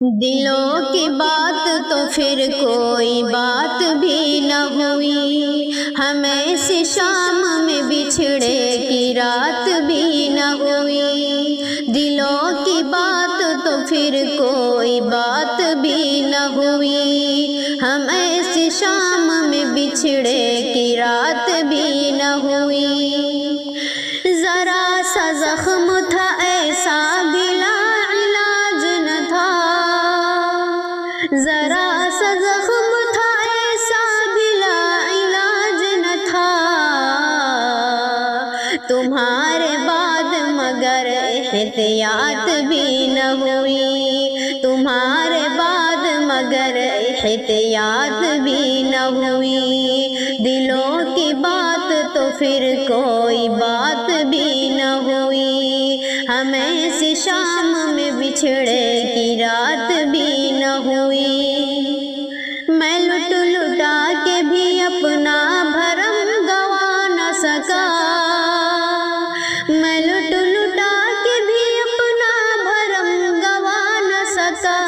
دلوں کی بات تو پھر کوئی بات بھی نہ ہوئی، ہم ایسی شام میں بچھڑے کی رات بھی نہ ہوئی۔ دلوں کی بات تو پھر کوئی بات بھی نہ ہوئی، ہم ایسی شام میں بچھڑے کی رات بھی نہ ہوئی۔ ذرا سا زخم تھا ایسا بلا علاج نہ تھا، ذرا سا زخم تھا ایسا بلا علاج نہ تھا، تمہارے بعد مگر احتیاط بھی نہ ہوئی، تمہارے بعد مگر احتیاط بھی نہ ہوئی۔ دلوں کی بات تو پھر کوئی بات بھی نہ ہوئی، ہم ایسی شام میں بچھڑے کی رات بھی نہ ہوئی۔ میں لٹ لٹا کے بھی اپنا بھرم گوا نہ سکا، میں لٹ لٹا کے بھی اپنا بھرم گوا نہ سکا،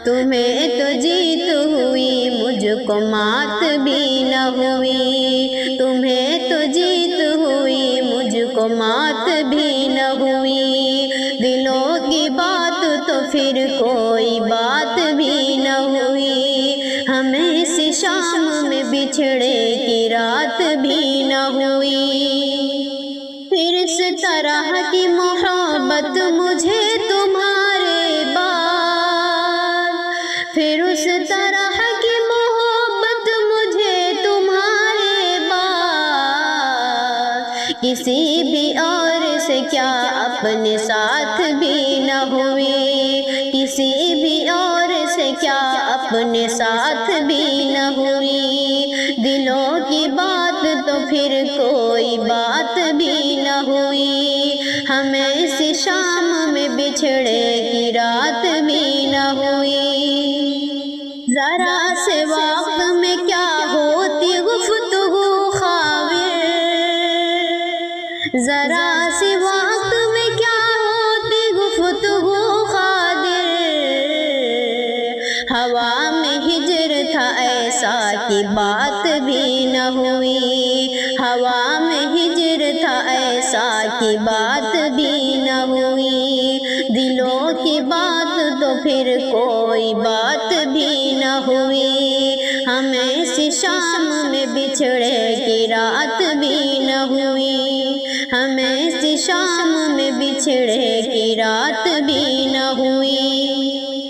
تمہیں تو جیت ہوئی مجھ کو مات بھی نہ ہوئی، تمہیں تو جیت ہوئی مجھ کو مات بھی نہ ہوئی۔ دلوں کی بات تو پھر کوئی بات بھی نہ ہوئی، ہم ایسی شام میں بچھڑے کی رات بھی نہ ہوئی۔ پھر اس طرح کی محبت مجھے تمہارے بعد، پھر اس طرح کی محبت مجھے تمہارے بعد، کسی بھی اور سے کیا اپنے ساتھ بھی نہ ہوئی، کسی بھی اور سے کیا اپنے ساتھ بھی نہ ہوئی۔ دلوں کی بات تو پھر کوئی بات بھی نہ ہوئی، ہم ایسی شام میں بچھڑے کی رات بھی نہ ہوئی۔ ذرا سے وقت میں کیا ہوتی گفتگو خاور، ذرا سے وقت میں کیا ہوتی گفتگو خادر، ہوا میں ہجر تھا ایسا کہ بات بھی نہ ہوئی، ہوا میں ہجر تھا ایسا کہ بات بھی نہ ہوئی۔ دلوں کی بات تو پھر کوئی بات بھی نہ ہوئی، ہم ایسی شام میں بچھڑے کی رات بھی نہ ہوئی، ہم ایسی شام میں بچھڑے کی رات بھی نہ ہوئی۔